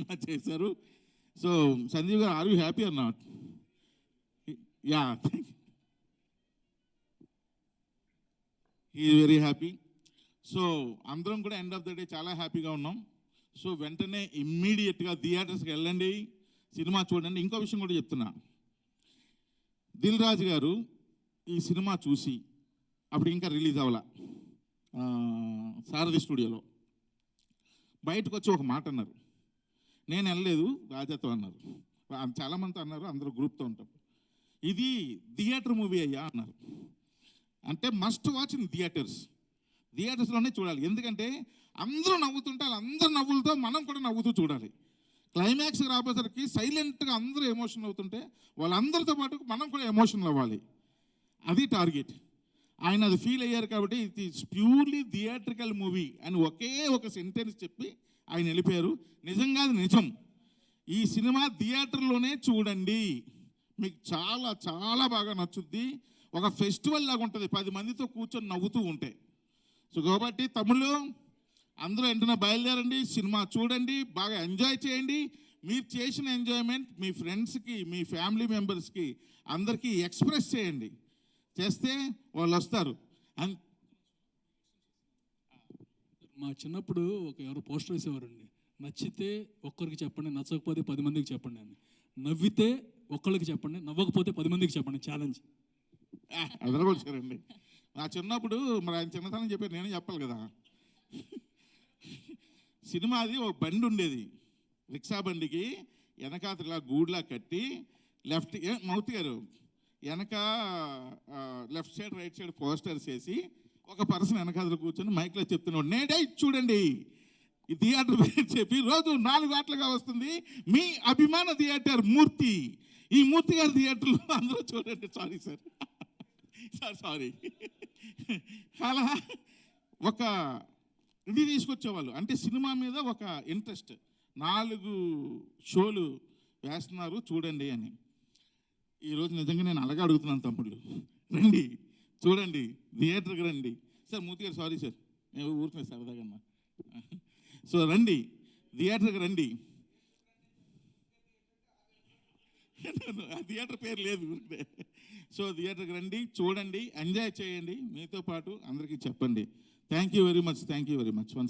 Cinema చేశారు. So Sanjeev గారు, are you happy or not? Yeah, he is very happy. So అందరం కూడా end of the day చాలా హ్యాపీగా ఉన్నాం. సో వెంటనే ఇమ్మీడియట్గా థియేటర్స్కి వెళ్ళండి, సినిమా చూడండి. ఇంకో విషయం కూడా చెప్తున్నా, దిల్ రాజు గారు ఈ సినిమా చూసి అప్పుడు ఇంకా రిలీజ్ అవ్వాల సారథి స్టూడియోలో బయటకు వచ్చి ఒక మాట అన్నారు. నేను వెళ్ళలేదు, రాజాతో అన్నారు, చాలామంది అన్నారు, అందరూ గ్రూప్తో ఉంటాం. ఇది థియేటర్ మూవీ అయ్యా అన్నారు. అంటే మస్ట్ వాచ్ ఇన్ థియేటర్స్లోనే చూడాలి. ఎందుకంటే అందరూ నవ్వుతుంటే వాళ్ళందరూ నవ్వులతో మనం కూడా నవ్వుతూ చూడాలి. క్లైమాక్స్కి రాబోసరికి సైలెంట్గా అందరూ ఎమోషనల్ అవుతుంటే వాళ్ళందరితో పాటు మనం కూడా ఎమోషనల్ అవ్వాలి. అది టార్గెట్. ఆయన అది ఫీల్ అయ్యారు కాబట్టి it is purely theatrical movie అని ఒకే ఒక సెంటెన్స్ చెప్పి ఆయన వెళ్ళిపోయారు. నిజంగా అది నిజం. ఈ సినిమా థియేటర్లోనే చూడండి, మీకు చాలా చాలా బాగా నచ్చుద్ది. ఒక ఫెస్టివల్ లాగా ఉంటుంది, 10 మందితో కూర్చొని నవ్వుతూ ఉంటే. సో కాబట్టి తమ్ముళ్ళు అందరూ వెంటనే బయలుదేరండి, సినిమా చూడండి, బాగా ఎంజాయ్ చేయండి. మీరు చేసిన ఎంజాయ్మెంట్ మీ ఫ్రెండ్స్కి, మీ ఫ్యామిలీ మెంబర్స్కి అందరికీ ఎక్స్ప్రెస్ చేయండి. చేస్తే వాళ్ళు వస్తారు. మా చిన్నప్పుడు ఎవరో పోస్టర్ వేసేవారండి, నచ్చితే ఒక్కరికి చెప్పండి, నచ్చకపోతే 10 మందికి చెప్పండి అని. నవ్వితే ఒక్కరికి చెప్పండి, నవ్వకపోతే 10 మందికి చెప్పండి. ఛాలెంజ్ ఎదరగొచ్చారండి. నా చిన్నప్పుడు మరి ఆయన చిన్నతనం చెప్పారు, నేను చెప్పాలి కదా. సినిమాది ఒక బండి ఉండేది, రిక్షా బండికి వెనకాతల ఇలా గూడ్లా కట్టి లెఫ్ట్ మౌత్ గారు వెనక left side right side posters వేసి ఒక పర్సన్ వెనకాతలు కూర్చొని మైక్లో చెప్తున్నాడు, నేడే చూడండి ఈ థియేటర్ పేరు చెప్పి రోజు 4 గంటలుగా వస్తుంది మీ అభిమాన థియేటర్ మూర్తి. ఈ మూర్తి గారి థియేటర్లో అందరూ చూడండి. సారీ అలా ఒక ఇది తీసుకొచ్చేవాళ్ళు. అంటే సినిమా మీద ఒక ఇంట్రెస్ట్. 4 షోలు వేస్తున్నారు చూడండి అని. ఈరోజు నిజంగా నేను అలాగే అడుగుతున్నాను, తమ్ముళ్ళు రండి చూడండి, థియేటర్కి రండి. సార్ మూర్తి గారు సారీ సార్, నేను ఊరుకునే సరదాగా. సో రండి, థియేటర్కి రండి. థియేటర్ పేరు లేదు ఊరికే. సో థియేటర్కి రండి, చూడండి, ఎంజాయ్ చేయండి, మీతో పాటు అందరికీ చెప్పండి. Thank you very much.